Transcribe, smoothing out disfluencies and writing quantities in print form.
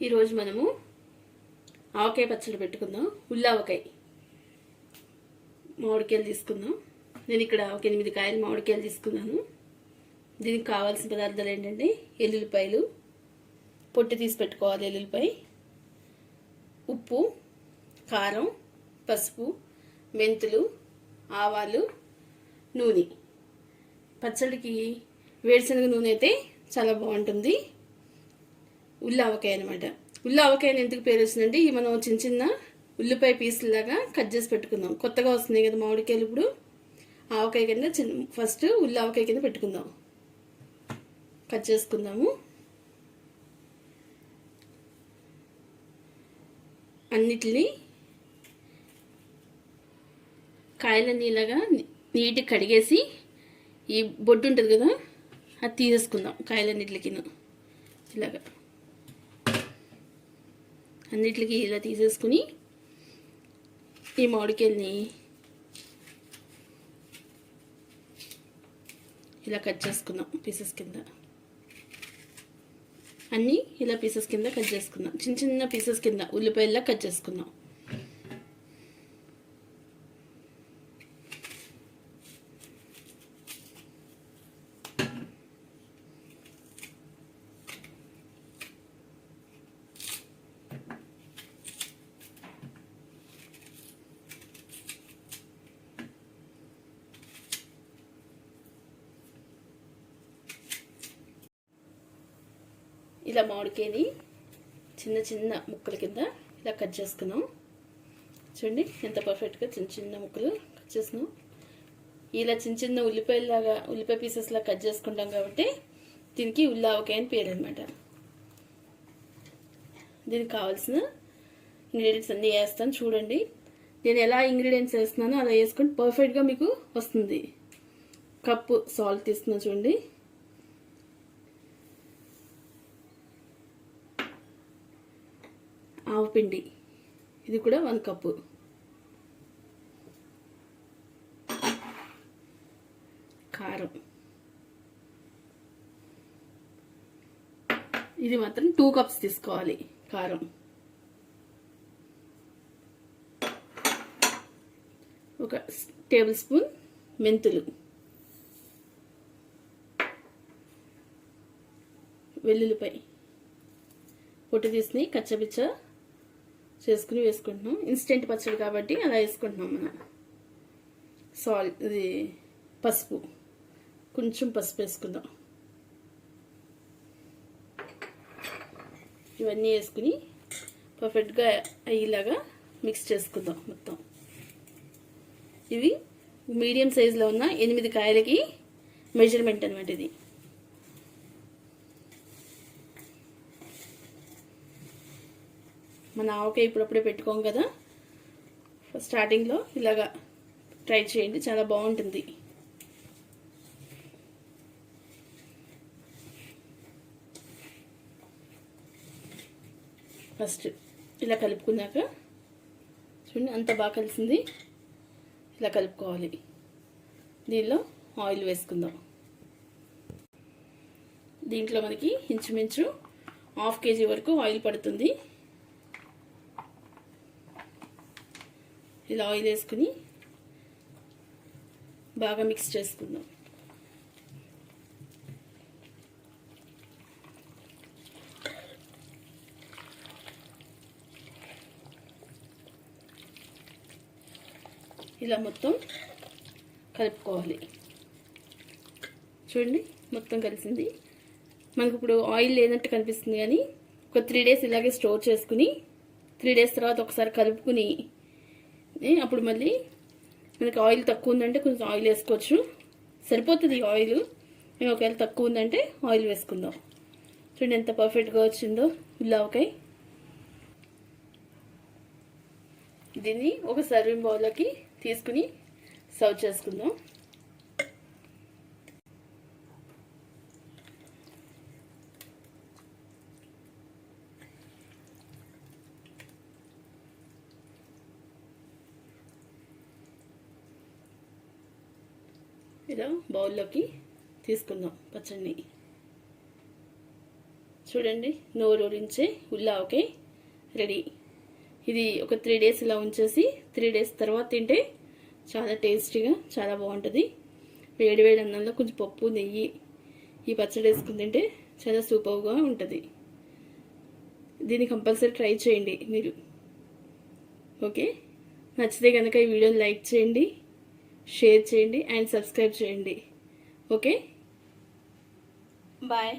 ఈరోజు మనము ఆవకాయ పచ్చడి పెట్టుకుందాం. ఉల్లావకాయ మామిడికాయలు తీసుకుందాం. నేను ఇక్కడ ఒక 8 కాయలు మామిడికాయలు తీసుకున్నాను. దీనికి కావాల్సిన పదార్థాలు ఏంటంటే ఎల్లుల్లిపాయలు పొట్టు తీసి పెట్టుకోవాలి, ఎల్లుల్లిపాయ, ఉప్పు, కారం, పసుపు, మెంతులు, ఆవాలు, నూనె. పచ్చడికి వేరుశనగ నూనె అయితే చాలా బాగుంటుంది. ఉల్లావకాయ అనమాట. ఉల్లావకాయని ఎందుకు పేరు వచ్చిందంటే ఇవి మనం చిన్న చిన్న ఉల్లిపాయ పీసులాగా కట్ చేసి పెట్టుకుందాం. కొత్తగా వస్తున్నాయి కదా మామిడికాయలు. ఇప్పుడు ఆవకాయ కింద ఫస్ట్ ఉల్లావకాయ కింద పెట్టుకుందాం. కట్ చేసుకుందాము. అన్నిటిని కాయలన్నీ ఇలాగా నీట్గా కడిగేసి ఈ బొడ్డు ఉంటుంది కదా అది తీసేసుకుందాం. కాయలన్నిటికి ఇలాగా అన్నిటికి ఇలా తీసేసుకుని ఈ మామిడికాయల్ని ఇలా కట్ చేసుకుందాం. పీసెస్ కింద అన్నీ ఇలా పీసెస్ కింద కట్ చేసుకుందాం. చిన్న చిన్న పీసెస్ కింద ఉల్లిపాయల్లా కట్ చేసుకుందాం. ఇలా మామిడికాయని చిన్న చిన్న ముక్కల కింద ఇలా కట్ చేసుకున్నాం. చూడండి ఎంత పర్ఫెక్ట్గా చిన్న చిన్న ముక్కలు కట్ చేసుకున్నాం. ఇలా చిన్న చిన్న ఉల్లిపాయ పీసెస్ లా కట్ చేసుకుంటాం కాబట్టి దీనికి ఉల్లావకాయ అని పేరు అనమాట. దీనికి కావాల్సిన ఇంగ్రీడియంట్స్ అన్నీ వేస్తాను చూడండి. నేను ఎలా ఇంగ్రీడియంట్స్ వేస్తున్నానో అలా వేసుకుంటే పర్ఫెక్ట్గా మీకు వస్తుంది. కప్పు సాల్ట్ తీస్తున్నాను చూడండి. ఆవపిండి ఇది కూడా 1 కప్పు. కారం ఇది మాత్రం 2 కప్స్ తీసుకోవాలి. కారం ఒక టేబుల్ స్పూన్ మెంతులు, వెల్లుల్లిపాయ పొట్టు తీసి కచ్చపిచ్చ చేసుకుని వేసుకుంటున్నాం. ఇన్స్టెంట్ పచ్చడి కాబట్టి అలా వేసుకుంటున్నాం మనం. సాల్ట్, ఇది పసుపు, కొంచెం పసుపు వేసుకుందాం. ఇవన్నీ వేసుకుని పర్ఫెక్ట్గా అయ్యేలాగా మిక్స్ చేసుకుందాం మొత్తం. ఇవి మీడియం సైజులో ఉన్న 8 కాయలకి మెజర్మెంట్ అనమాట ఇది. మన ఆవకాయ ఇప్పుడప్పుడే పెట్టుకోం కదా, స్టార్టింగ్లో ఇలాగా ట్రై చేయండి, చాలా బాగుంటుంది. ఫస్ట్ ఇలా కలుపుకున్నాక చూడండి అంత బాగా కలిసింది. ఇలా కలుపుకోవాలి. దీనిలో ఆయిల్ వేసుకుందాం. దీంట్లో మనకి ఇంచుమించు 1/2 kg వరకు ఆయిల్ పడుతుంది. ఇలా ఆయిల్ వేసుకుని బాగా మిక్స్ చేసుకుందాం. ఇలా మొత్తం కలుపుకోవాలి. చూడండి మొత్తం కలిసింది. మనకు ఇప్పుడు ఆయిల్ లేనట్టు కనిపిస్తుంది కానీ ఒక 3 days ఇలాగే స్టోర్ చేసుకుని 3 days తర్వాత ఒకసారి కలుపుకుని అప్పుడు మళ్ళీ మనకి ఆయిల్ తక్కువ ఉందంటే కొంచెం ఆయిల్ వేసుకోవచ్చు. సరిపోతుంది ఈ ఆయిల్. మేము ఒకవేళ తక్కువ ఉందంటే ఆయిల్ వేసుకుందాం. చూడండి ఎంత పర్ఫెక్ట్గా వచ్చిందో ఉల్లావకాయ. దీన్ని ఒక సర్వింగ్ బౌల్లోకి తీసుకుని సర్వ్ చేసుకుందాం. ఇలా బౌల్లోకి తీసుకుందాం పచ్చడిని. చూడండి నోరూరించే ఉల్లావకాయ రెడీ. ఇది ఒక 3 days ఇలా ఉంచేసి 3 days తర్వాత తింటే చాలా టేస్టీగా చాలా బాగుంటుంది. వేడి వేడి అన్నంలో కొంచెం పప్పు నెయ్యి ఈ పచ్చడి వేసుకుని తింటే చాలా సూపర్గా ఉంటుంది. దీన్ని కంపల్సరీ ట్రై చేయండి మీరు. ఓకే, నచ్చితే కనుక ఈ వీడియోని లైక్ చేయండి, షేర్ చేయండి అండ్ సబ్స్క్రైబ్ చేయండి. Okay, bye.